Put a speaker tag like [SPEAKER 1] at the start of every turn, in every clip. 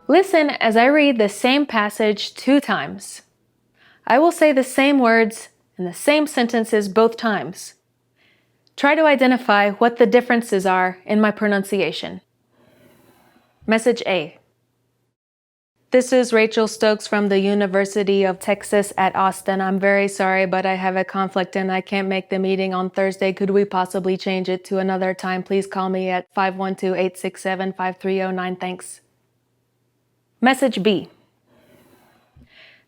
[SPEAKER 1] Listen as I read the same passage 2 times. I will say the same words and the same sentences both times. Try to identify what the differences are in my pronunciation. Message A. This is Rachel Stokes from the University of Texas at Austin. I'm very sorry, but I have a conflict and I can't make the meeting on Thursday. Could we possibly change it to another time? Please call me at 512-867-5309. Thanks. Message B.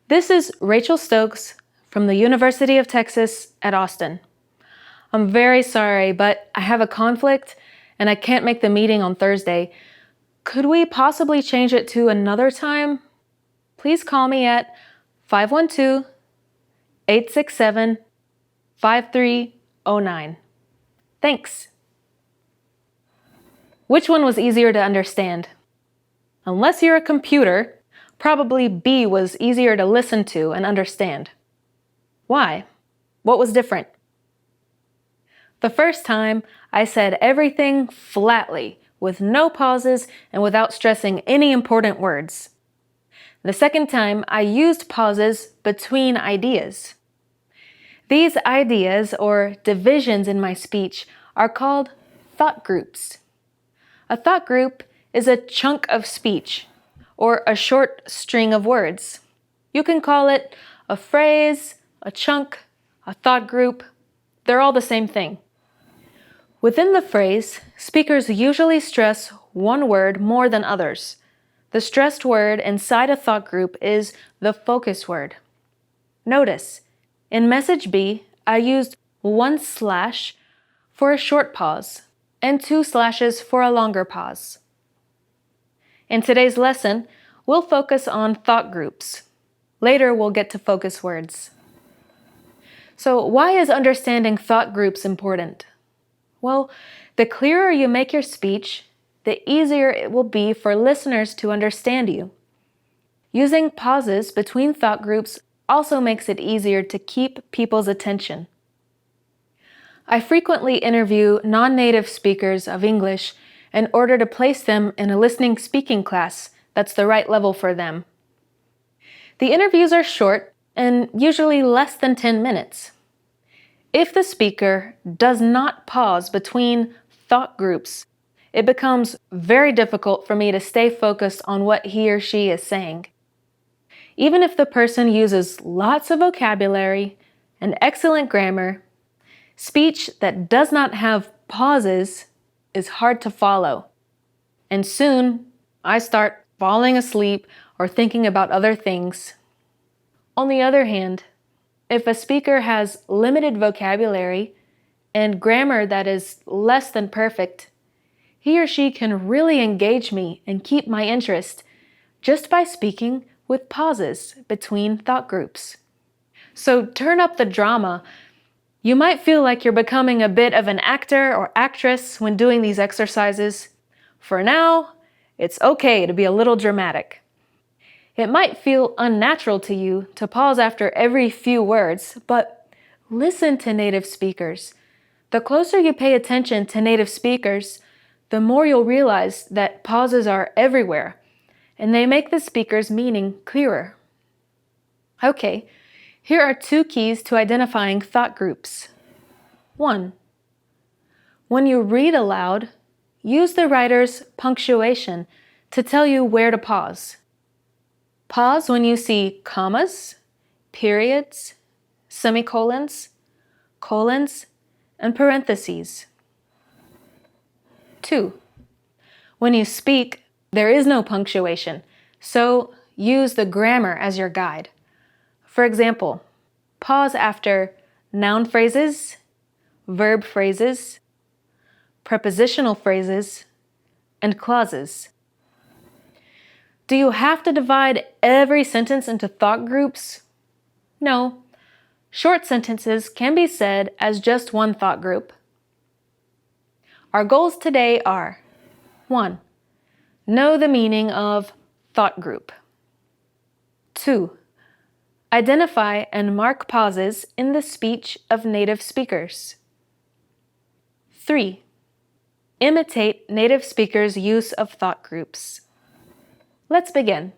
[SPEAKER 1] This is Rachel Stokes from the University of Texas at Austin. I'm very sorry, but I have a conflict and I can't make the meeting on Thursday. Could we possibly change it to another time? Please call me at 512-867-5309. Thanks. Which one was easier to understand? Unless you're a computer, probably B was easier to listen to and understand. Why? What was different? The first time, I said everything flatly, with no pauses and without stressing any important words. The second time, I used pauses between ideas. These ideas, or divisions in my speech, are called thought groups. A thought group is a chunk of speech, or a short string of words. You can call it a phrase, a chunk, a thought group. They're all the same thing. Within the phrase, speakers usually stress one word more than others. The stressed word inside a thought group is the focus word. Notice, in message B, I used 1 slash for a short pause and 2 slashes for a longer pause. In today's lesson, we'll focus on thought groups. Later, we'll get to focus words. So, why is understanding thought groups important? Well, the clearer you make your speech, the easier it will be for listeners to understand you. Using pauses between thought groups also makes it easier to keep people's attention. I frequently interview non-native speakers of English in order to place them in a listening speaking class that's the right level for them. The interviews are short and usually less than 10 minutes. If the speaker does not pause between thought groups, it becomes very difficult for me to stay focused on what he or she is saying. Even if the person uses lots of vocabulary and excellent grammar, speech that does not have pauses is hard to follow. And soon, I start falling asleep or thinking about other things. On the other hand, if a speaker has limited vocabulary and grammar that is less than perfect, he or she can really engage me and keep my interest just by speaking with pauses between thought groups. So turn up the drama. You might feel like you're becoming a bit of an actor or actress when doing these exercises. For now, it's okay to be a little dramatic. It might feel unnatural to you to pause after every few words, but listen to native speakers. The closer you pay attention to native speakers, the more you'll realize that pauses are everywhere, and they make the speaker's meaning clearer. Okay, here are 2 keys to identifying thought groups. 1. When you read aloud, use the writer's punctuation to tell you where to pause. Pause when you see commas, periods, semicolons, colons, and parentheses. 2. When you speak, there is no punctuation, so use the grammar as your guide. For example, pause after noun phrases, verb phrases, prepositional phrases, and clauses. Do you have to divide every sentence into thought groups? No. Short sentences can be said as just one thought group. Our goals today are: 1. Know the meaning of thought group. 2. Identify and mark pauses in the speech of native speakers. 3. Imitate native speakers' use of thought groups. Let's begin.